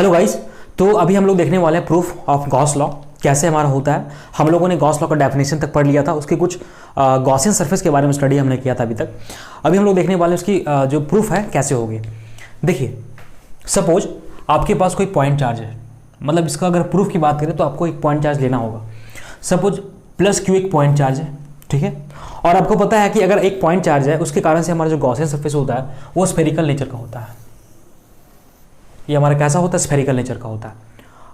Hello guys. तो अभी हम लोग देखने वाले हैं प्रूफ ऑफ गॉस लॉ कैसे हमारा होता है। हम लोगों ने गॉस लॉ का डेफिनेशन तक पढ़ लिया था, उसके कुछ गॉसियन सरफेस के बारे में स्टडी हमने किया था अभी तक। अभी हम लोग देखने वाले हैं उसकी जो प्रूफ है कैसे होगी। देखिए, सपोज आपके पास कोई पॉइंट चार्ज है, मतलब इसका अगर प्रूफ की बात करें तो आपको एक पॉइंट चार्ज लेना होगा। सपोज प्लस क्यू एक पॉइंट चार्ज है, ठीक है। और आपको पता है कि अगर एक पॉइंट चार्ज है उसके कारण से हमारा जो गॉसियन सरफेस होता है वो स्फेरिकल नेचर का होता है। ये हमारा कैसा होता है? स्फेरिकल नेचर का होता है।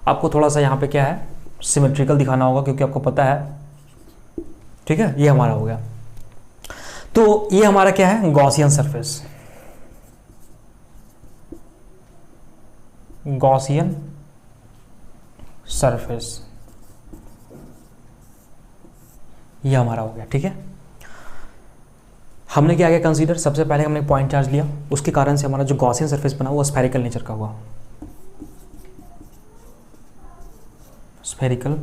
आपको थोड़ा सा यहाँ पे क्या है, सिमेट्रिकल दिखाना होगा क्योंकि आपको पता है, ठीक है। ये हमारा हो गया। तो ये हमारा क्या है? Gaussian surface. गॉसियन सरफेस ये हमारा हो गया, ठीक है। हमने क्या किया कंसीडर? सबसे पहले हमने पॉइंट चार्ज लिया, उसके कारण से हमारा जो गॉसियन सरफेस बना वो स्फेरिकल नेचर का हुआ। स्फेरिकल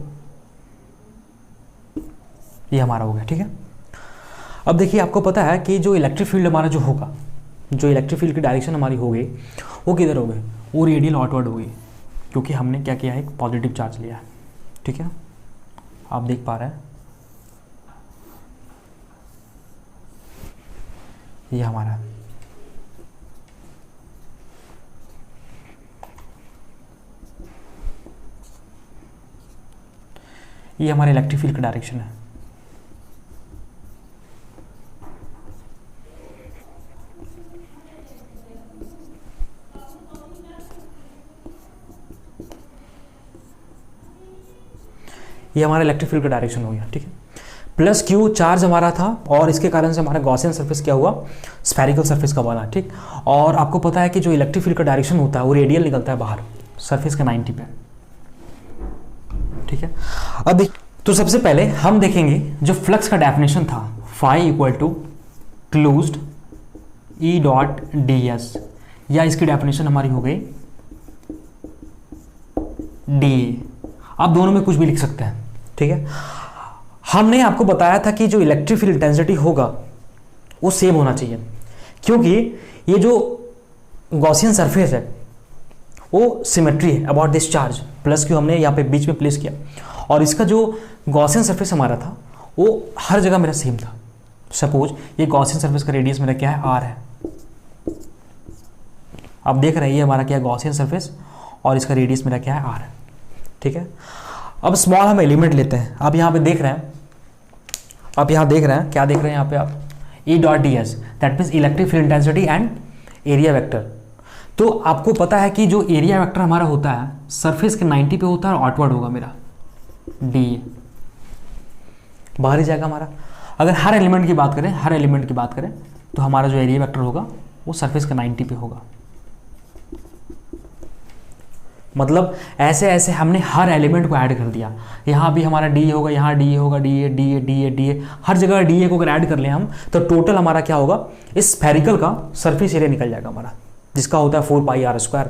ये हमारा हो गया, ठीक है। अब देखिए, आपको पता है कि जो इलेक्ट्रिक फील्ड हमारा जो होगा, जो इलेक्ट्रिक फील्ड की डायरेक्शन हमारी हो गई वो किधर हो गई? वो रेडियल आउटवर्ड हो गई, क्योंकि हमने क्या किया है? एक पॉजिटिव चार्ज लिया है, ठीक है। आप देख पा रहे हैं ये हमारा ये हमारे इलेक्ट्रिक फील्ड का डायरेक्शन है। ये हमारा इलेक्ट्रिक फील्ड का डायरेक्शन हो गया, ठीक है। प्लस क्यू चार्ज हमारा था और इसके कारण से हमारा गॉसियन सरफेस क्या हुआ? स्फेरिकल सरफेस का बना, ठीक। और आपको पता है कि जो इलेक्ट्रिक फील्ड का डायरेक्शन होता है वो रेडियल निकलता है बाहर, सरफेस के 90 पे, ठीक है। अब तो सबसे पहले हम देखेंगे जो फ्लक्स का डेफिनेशन था, phi equal to closed E dot D S, या इसकी डेफिनेशन हमारी हो गई डी। आप दोनों में कुछ भी लिख सकते हैं, ठीक है। हमने आपको बताया था कि जो इलेक्ट्रिक फील्ड इंटेंसिटी होगा वो सेम होना चाहिए, क्योंकि ये जो गॉसियन सरफेस है वो सिमेट्री है about this charge. Plus Q हमने यहाँ पे बीच में प्लेस किया, और इसका जो गॉसियन सरफेस हमारा था वो हर जगह मेरा सेम था। सपोज ये गॉसियन सरफेस का रेडियस मेरा क्या है? आर है। आप देख रहे हैं ये हमारा क्या है? गॉसियन सरफेस, और इसका रेडियस मेरा क्या है? आर है, ठीक है। अब स्मॉल हम एलिमेंट लेते हैं। आप यहाँ पे देख रहे हैं, आप यहाँ देख रहे हैं, क्या देख रहे हैं यहाँ पे आप? ई dot D S, that means electric field intensity and area vector. तो आपको पता है कि जो एरिया वेक्टर हमारा होता है सरफेस के 90 पे होता है और आउटवर्ड होगा मेरा डी, बाहरी जाएगा हमारा। अगर हर एलिमेंट की बात करें, हर एलिमेंट की बात करें तो हमारा जो एरिया वेक्टर होगा वो सरफेस के 90 पे होगा। मतलब ऐसे ऐसे हमने हर एलिमेंट को ऐड कर दिया। यहाँ भी हमारा डी होगा, यहाँ डी होगा, D A D A D A D A, हर जगह डी ए को अगर ऐड कर लें हम तो टोटल हमारा क्या होगा? इस स्फेरिकल का सरफेस एरिया निकल जाएगा हमारा, जिसका होता है 4 पाई आर स्क्वायर।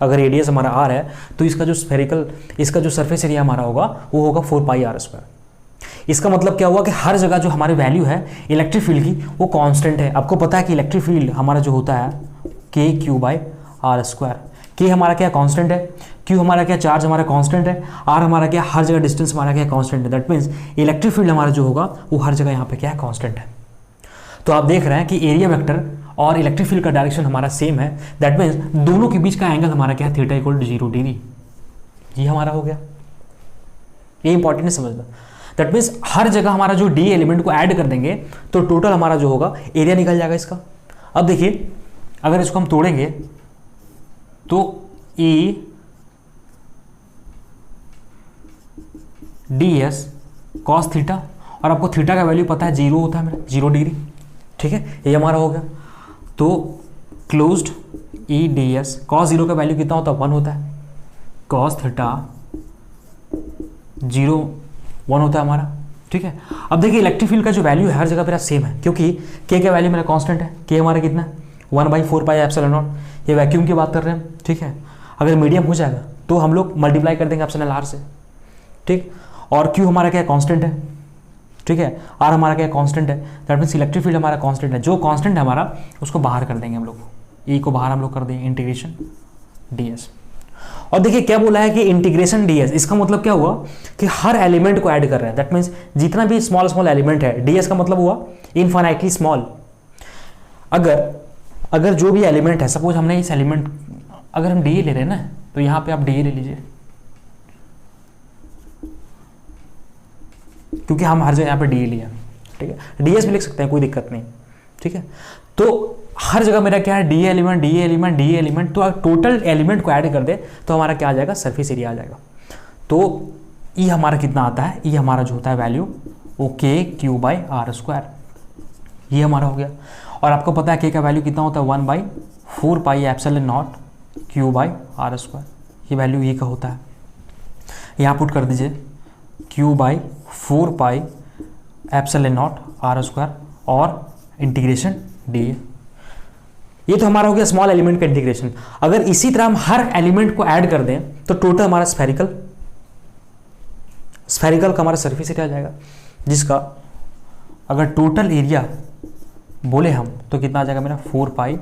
अगर रेडियस हमारा आर है तो इसका जो स्फेरिकल, इसका जो सरफेस एरिया हमारा होगा वो होगा 4 पाई आर स्क्वायर। इसका मतलब क्या हुआ कि हर जगह जो हमारी वैल्यू है इलेक्ट्रिक फील्ड की वो कांस्टेंट है। आपको पता है कि इलेक्ट्रिक फील्ड हमारा जो होता है के क्यू बाई आर स्क्वायर। के हमारा क्या कांस्टेंट है, क्यू हमारा क्या चार्ज हमारा कांस्टेंट है, आर हमारा क्या हर जगह डिस्टेंस हमारा क्या कांस्टेंट है। दैट मीन्स इलेक्ट्रिक फील्ड हमारा जो होगा वो हर जगह यहाँ पे क्या है? कांस्टेंट है। तो आप देख रहे हैं कि एरिया वेक्टर और इलेक्ट्रिक फील्ड का डायरेक्शन हमारा सेम है। दैट मीन्स दोनों के बीच का एंगल हमारा क्या है? Theta equal to 0 degree. ये हमारा हो गया। ये इंपॉर्टेंट है समझना। दैट मीन्स हर जगह हमारा जो डी एलिमेंट को ऐड कर देंगे तो टोटल हमारा जो होगा एरिया निकल जाएगा इसका। अब देखिए, अगर इसको हम तोड़ेंगे तो E D S cos theta, और आपको थीटा का वैल्यू पता है 0 होता है मेरा, 0 डिग्री, ठीक है। ये हमारा हो गया। तो closed E D S cos 0 का वैल्यू कितना होता है? 1 होता है। कॉस थीटा 0 1 होता है हमारा, ठीक है। अब देखिए, इलेक्ट्रिक फील्ड का जो वैल्यू है हर जगह मेरा सेम है, क्योंकि के का वैल्यू मेरा कांस्टेंट है। के हमारा कितना है? 1/4 पाई एप्सिलॉन नॉट। ये वैक्यूम की बात कर रहे हैं, ठीक है। अगर मीडियम हो जाएगा तो हम लोग मल्टीप्लाई कर देंगे एप्सिलॉन आर से, ठीक। और क्यू हमारा क्या कांस्टेंट है, ठीक है। आर हमारा क्या कांस्टेंट है। दैट मीन्स इलेक्ट्रिक फील्ड हमारा कांस्टेंट है। जो कांस्टेंट है हमारा उसको बाहर कर देंगे हम लोग, ई को बाहर हम लोग कर देंगे इंटीग्रेशन ds। और देखिए क्या बोला है कि इंटीग्रेशन डीएस, इसका मतलब क्या हुआ कि हर एलिमेंट को ऐड कर रहे हैं, दैट मीन्स जितना भी स्मॉल स्मॉल एलिमेंट है, डीएस का मतलब हुआ इनफाइनाइटली स्मॉल। अगर जो भी एलिमेंट है, सपोज हमने इस एलिमेंट, अगर हम डी ले रहे हैं ना, तो यहां पे आप डी ले लीजिए, क्योंकि हम हर जगह यहाँ पे डी लिया, ठीक है, डीएस भी लिख सकते हैं, कोई दिक्कत नहीं, ठीक है। तो हर जगह मेरा क्या है, D element D element D element, तो अगर टोटल एलिमेंट को ऐड कर दे तो हमारा क्या आ जाएगा, सरफेस एरिया आ जाएगा। तो ई हमारा कितना आता है, ई हमारा जो होता है वैल्यू वो के क्यू बाई आर स्क्वायर, ये हमारा हो गया। और आपको पता है के का वैल्यू कितना होता है, 1/4 pi epsilon naught q by r square, ये वैल्यू ई का होता है। यहाँ पुट कर दीजिए q by 4 pi epsilon naught r square और इंटीग्रेशन डी। ये तो हमारा हो गया स्मॉल एलिमेंट का इंटीग्रेशन। अगर इसी तरह हम हर एलिमेंट को ऐड कर दें तो टोटल हमारा स्फेरिकल का हमारा सरफेस एरिया आ जाएगा, जिसका अगर टोटल एरिया बोले हम तो कितना आ जाएगा मेरा, 4 पाई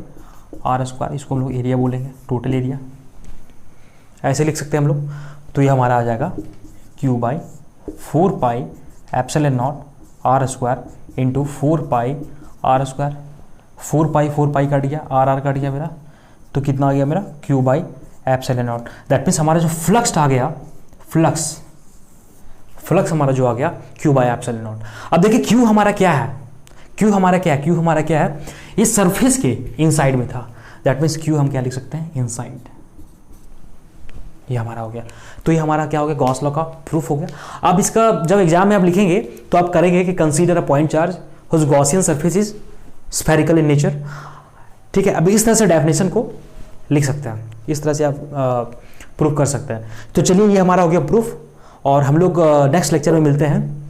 आर स्क्वायर, इसको हम लोग एरिया बोलेंगे, टोटल एरिया ऐसे लिख सकते हैं हम लोग। तो ये हमारा आ जाएगा q by 4 pi epsilon naught r square into 4 pi r square, 4 pi काट गया, आर काट गया मेरा, तो कितना आ गया मेरा, Q by epsilon not. That means हमारा जो फ्लक्स आ गया, फ्लक्स हमारा जो आ गया क्यू बाई एप्सिलॉन नॉट। अब देखिए क्यू हमारा क्या है, क्यू हमारा क्या है, ये सरफेस के इनसाइड में था, दैट मीन्स क्यू हम क्या लिख सकते हैं, इनसाइड, ये हमारा हो गया। तो ये हमारा क्या हो गया, गॉस लॉ का प्रूफ हो गया। अब इसका जब एग्जाम में आप लिखेंगे तो आप करेंगे कि consider a point charge whose Gaussian surface is spherical in nature, ठीक है। अब इस तरह से डेफिनेशन को लिख सकते हैं, इस तरह से आप प्रूफ कर सकते हैं। तो चलिए ये हमारा हो गया प्रूफ, और हम लोग नेक्स्ट लेक्चर में मिलते हैं।